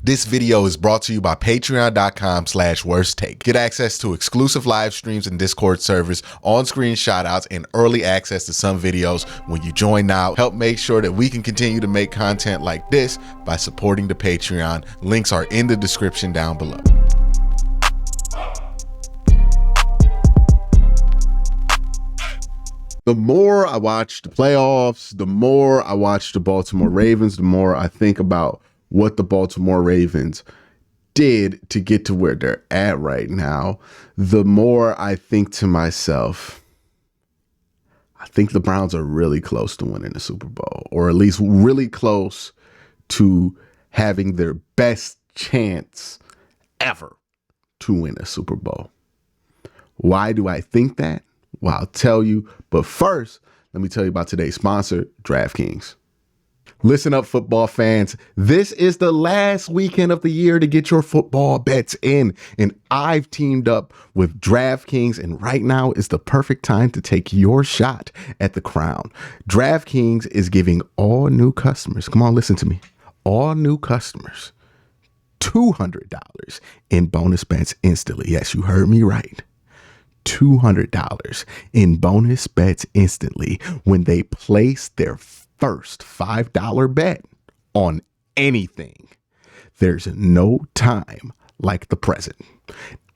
This video is brought to you by patreon.com/worsttake. Get access to exclusive live streams and Discord servers, on-screen shoutouts, and early access to some videos when you join now. Help make sure that we can continue to make content like this by supporting the Patreon. Links are in the description down below. The more I watch the playoffs, the more I watch the Baltimore Ravens, the more I think about what the Baltimore Ravens did to get to where they're at right now, the more I think to myself, I think the Browns are really close to winning the Super Bowl, or at least really close to having their best chance ever to win a Super Bowl. Why do I think that? Well, I'll tell you, but first, let me tell you about today's sponsor, DraftKings. Listen up, football fans. This is the last weekend of the year to get your football bets in, and I've teamed up with DraftKings, and right now is the perfect time to take your shot at the crown. DraftKings is giving all new customers, come on, listen to me, all new customers, $200 in bonus bets instantly. Yes, you heard me right. $200 in bonus bets instantly when they place their first $5 bet on anything. There's no time like the present.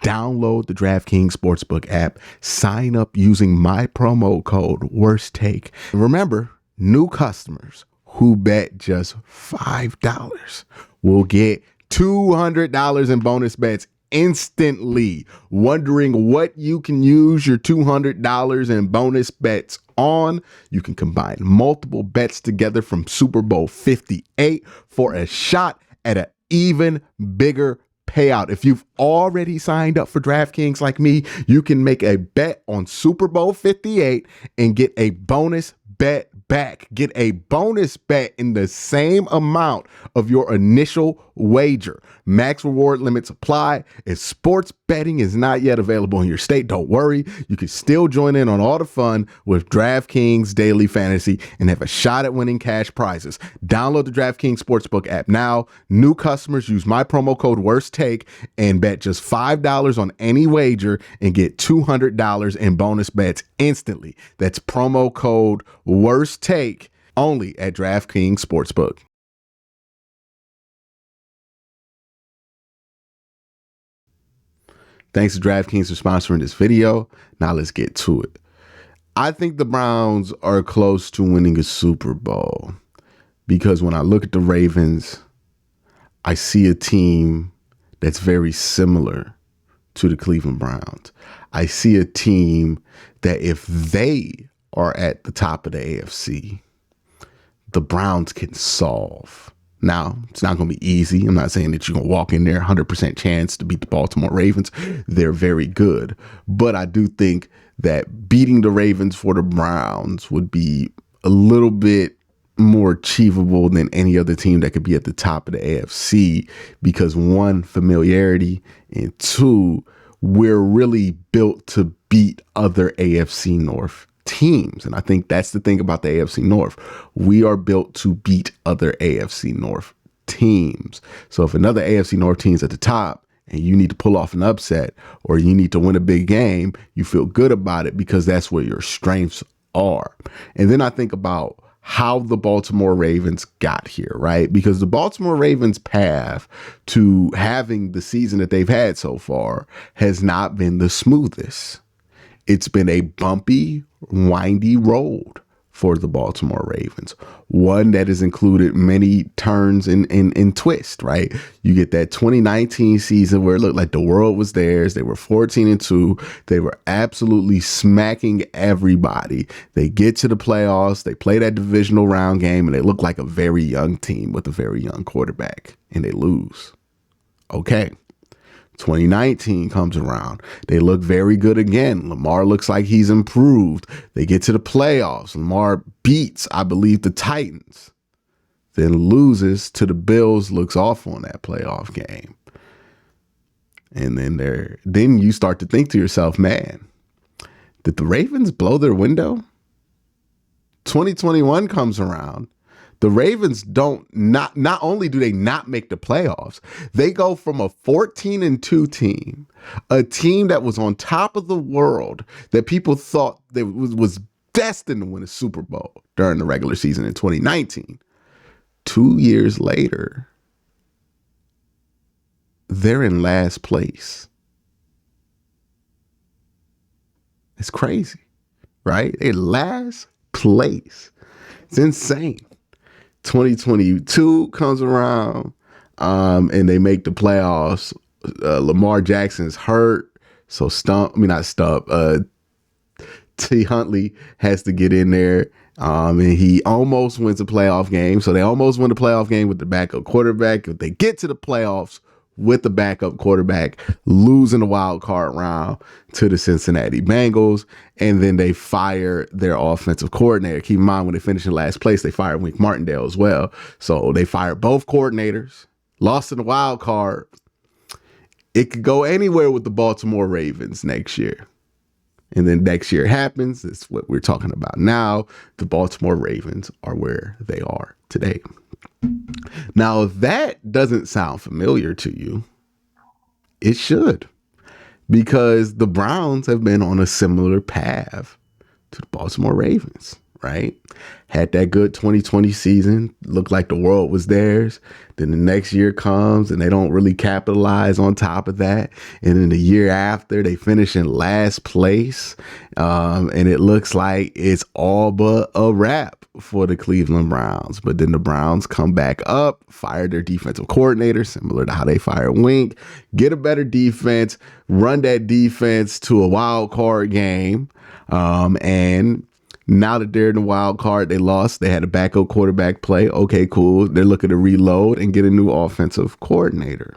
Download the DraftKings Sportsbook app, sign up using my promo code WORSTTAKE. Remember, new customers who bet just $5 will get $200 in bonus bets instantly. Wondering what you can use your $200 in bonus bets on? You can combine multiple bets together from Super Bowl 58 for a shot at an even bigger payout. If you've already signed up for DraftKings like me, you can make a bet on Super Bowl 58 and get a bonus bet back. Get a bonus bet in the same amount of your initial wager. Max reward limits apply. If sports betting is not yet available in your state, don't worry. You can still join in on all the fun with DraftKings Daily Fantasy and have a shot at winning cash prizes. Download the DraftKings Sportsbook app now. New customers use my promo code WORSTTAKE and bet just $5 on any wager and get $200 in bonus bets instantly. That's promo code WORSTTAKE only at DraftKings Sportsbook. Thanks to DraftKings for sponsoring this video. Now let's get to it. I think the Browns are close to winning a Super Bowl because when I look at the Ravens, I see a team that's very similar to the Cleveland Browns. I see a team that if they are at the top of the AFC, the Browns can solve. Now, it's not going to be easy. I'm not saying that you're going to walk in there 100% chance to beat the Baltimore Ravens. They're very good. But I do think that beating the Ravens for the Browns would be a little bit more achievable than any other team that could be at the top of the AFC because, one, familiarity, and two, we're really built to beat other AFC North teams. And I think that's the thing about the AFC North. We are built to beat other AFC North teams. So if another AFC North team's at the top and you need to pull off an upset or you need to win a big game, you feel good about it because that's where your strengths are. And then I think about how the Baltimore Ravens got here, right? Because the Baltimore Ravens' path to having the season that they've had so far has not been the smoothest. It's been a bumpy, windy road for the Baltimore Ravens. One that has included many turns and twists, right? You get that 2019 season where it looked like the world was theirs. They were 14-2. They were absolutely smacking everybody. They get to the playoffs. They play that divisional round game, and they look like a very young team with a very young quarterback, and they lose. Okay. 2019 comes around. They look very good again. Lamar looks like he's improved. They get to the playoffs. Lamar beats, I believe, the Titans. Then loses to the Bills, looks off on that playoff game. And then you start to think to yourself, man, did the Ravens blow their window? 2021 comes around. The Ravens not only do they not make the playoffs, they go from a 14-2 team, a team that was on top of the world, that people thought that was destined to win a Super Bowl during the regular season in 2019. 2 years later, they're in last place. It's crazy, right? They're last place. It's insane. 2022 comes around, and they make the playoffs. Lamar Jackson's hurt, so T. Huntley has to get in there, and he almost wins a playoff game. So they almost win the playoff game with the backup quarterback. If they get to the playoffs with the backup quarterback, losing the wild card round to the Cincinnati Bengals, and then they fire their offensive coordinator. Keep in mind, when they finish in last place, they fired Wink Martindale as well. So they fired both coordinators, lost in the wild card. It could go anywhere with the Baltimore Ravens next year. And then next year happens. It's what we're talking about now. The Baltimore Ravens are where they are today. Now, if that doesn't sound familiar to you, it should, because the Browns have been on a similar path to the Baltimore Ravens, right? Had that good 2020 season, looked like the world was theirs. Then the next year comes and they don't really capitalize on top of that. And then the year after, they finish in last place. And it looks like it's all but a wrap for the Cleveland Browns. But then the Browns come back up, fire their defensive coordinator, similar to how they fired Wink, get a better defense, run that defense to a wild card game. And now that they're in the wild card, they lost. They had a backup quarterback play. Okay, cool. They're looking to reload and get a new offensive coordinator.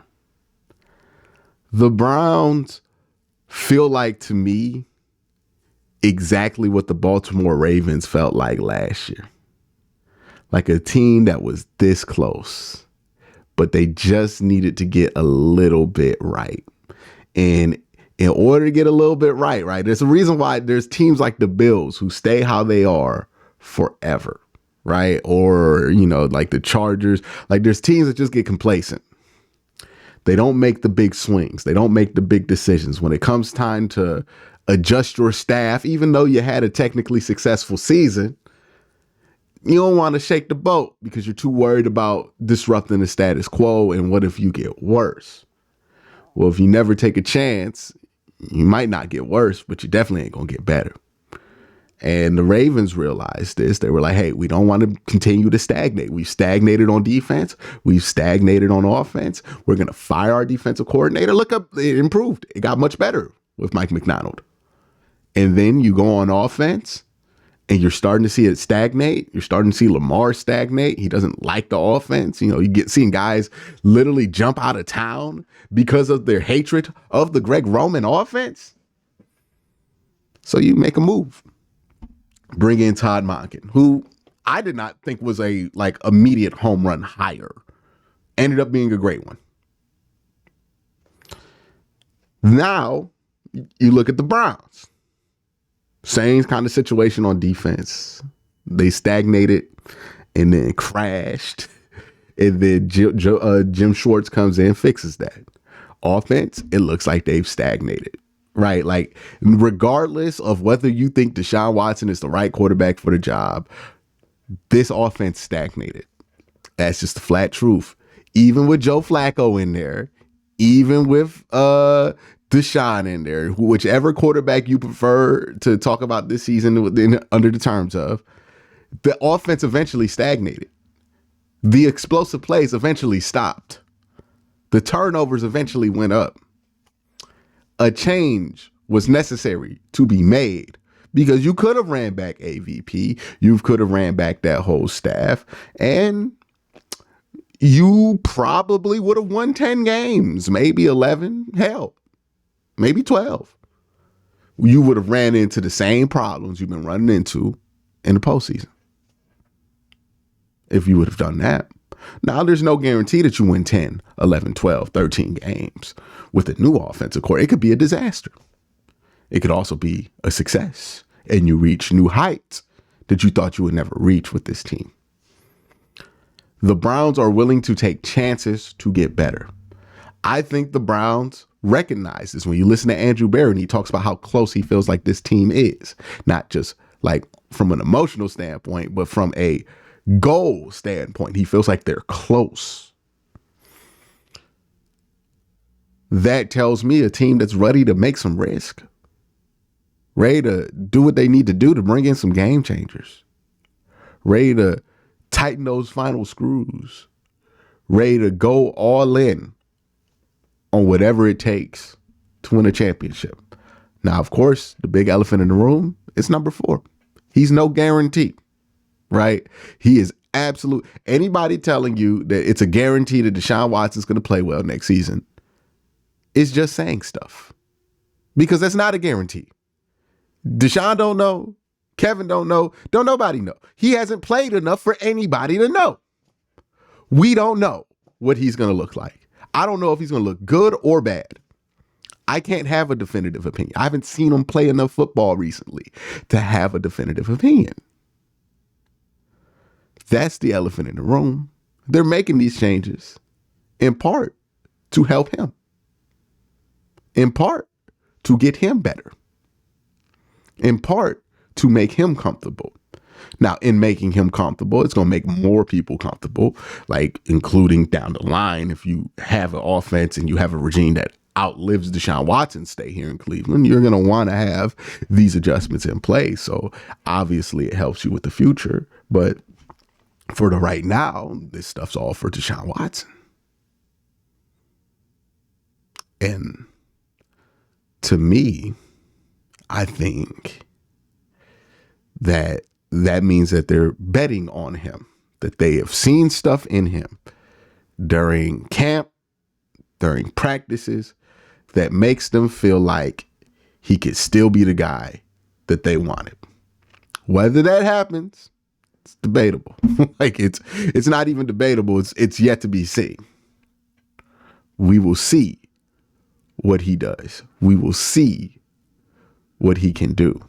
The Browns feel like, to me, exactly what the Baltimore Ravens felt like last year. Like a team that was this close, but they just needed to get a little bit right. And in order to get a little bit right, there's a reason why there's teams like the Bills who stay how they are forever, right? Or, like the Chargers, like there's teams that just get complacent. They don't make the big swings. They don't make the big decisions. When it comes time to adjust your staff, even though you had a technically successful season, you don't want to shake the boat because you're too worried about disrupting the status quo. And what if you get worse? Well, if you never take a chance, you might not get worse, but you definitely ain't going to get better. And the Ravens realized this. They were like, hey, we don't want to continue to stagnate. We've stagnated on defense. We've stagnated on offense. We're going to fire our defensive coordinator. Look up, it improved. It got much better with Mike McDonald. And then you go on offense and you're starting to see it stagnate. You're starting to see Lamar stagnate. He doesn't like the offense. You get seeing guys literally jump out of town because of their hatred of the Greg Roman offense. So you make a move. Bring in Todd Monken, who I did not think was a immediate home run hire. Ended up being a great one. Now you look at the Browns. Same kind of situation on defense. They stagnated and then crashed. And then Jim Schwartz comes in and fixes that. Offense, it looks like they've stagnated. Right? Like, regardless of whether you think Deshaun Watson is the right quarterback for the job, this offense stagnated. That's just the flat truth. Even with Joe Flacco in there, even with Deshaun in there, whichever quarterback you prefer to talk about this season under the terms of, the offense eventually stagnated. The explosive plays eventually stopped. The turnovers eventually went up. A change was necessary to be made because you could have ran back AVP. You could have ran back that whole staff, and you probably would have won 10 games, maybe 11, hell, maybe 12. You would have ran into the same problems you've been running into in the postseason if you would have done that. Now, there's no guarantee that you win 10, 11, 12, 13 games with a new offensive coordinator. It could be a disaster. It could also be a success, and you reach new heights that you thought you would never reach with this team. The Browns are willing to take chances to get better. I think the Browns recognize this. When you listen to Andrew Barrett, he talks about how close he feels like this team is, not just like from an emotional standpoint, but from a goal standpoint. He feels like they're close. That tells me a team that's ready to make some risk, ready to do what they need to do to bring in some game changers, ready to tighten those final screws, ready to go all in on whatever it takes to win a championship. Now, of course, the big elephant in the room is number 4. He's no guarantee, right? He is absolute. Anybody telling you that it's a guarantee that Deshaun Watson's going to play well next season is just saying stuff, because that's not a guarantee. Deshaun don't know. Kevin don't know. Don't nobody know. He hasn't played enough for anybody to know. We don't know what he's going to look like. I don't know if he's going to look good or bad. I can't have a definitive opinion. I haven't seen him play enough football recently to have a definitive opinion. That's the elephant in the room. They're making these changes in part to help him, in part to get him better, in part to make him comfortable. Now, in making him comfortable, it's going to make more people comfortable, like including down the line. If you have an offense and you have a regime that outlives Deshaun Watson stay here in Cleveland, you're going to want to have these adjustments in place. So obviously it helps you with the future. But for the right now, this stuff's all for Deshaun Watson. And to me, I think that means that they're betting on him, that they have seen stuff in him during camp, during practices, that makes them feel like he could still be the guy that they wanted. Whether that happens, it's debatable. Like it's not even debatable. It's yet to be seen. We will see what he does. We will see what he can do.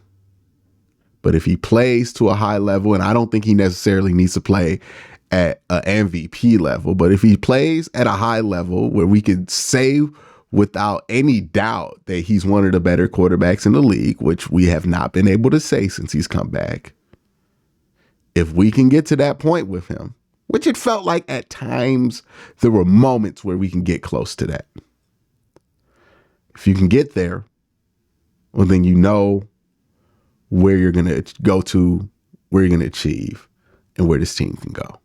But if he plays to a high level, and I don't think he necessarily needs to play at an MVP level, but if he plays at a high level where we can say without any doubt that he's one of the better quarterbacks in the league, which we have not been able to say since he's come back, if we can get to that point with him, which it felt like at times there were moments where we can get close to that. If you can get there, well, then you know where you're going to go to, where you're going to achieve, and where this team can go.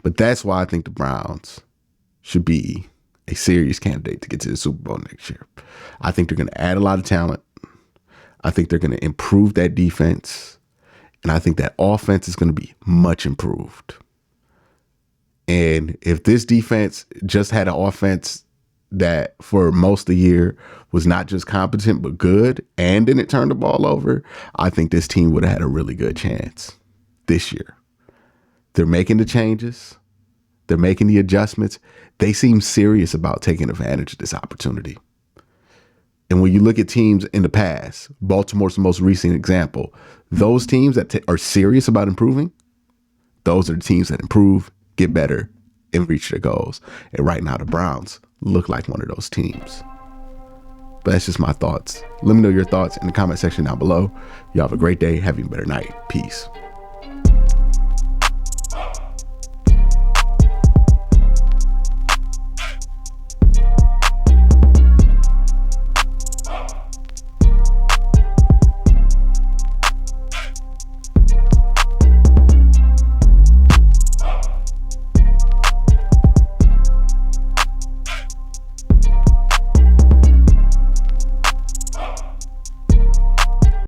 But that's why I think the Browns should be a serious candidate to get to the Super Bowl next year. I think they're going to add a lot of talent. I think they're going to improve that defense. And I think that offense is going to be much improved. And if this defense just had an offense that for most of the year was not just competent, but good, and then it turned the ball over, I think this team would have had a really good chance this year. They're making the changes. They're making the adjustments. They seem serious about taking advantage of this opportunity. And when you look at teams in the past, Baltimore's the most recent example, those teams that are serious about improving, those are the teams that improve, get better, and reach their goals. And right now, the Browns look like one of those teams. But that's just my thoughts. Let me know your thoughts in the comment section down below. Y'all have a great day. Have a better night. Peace.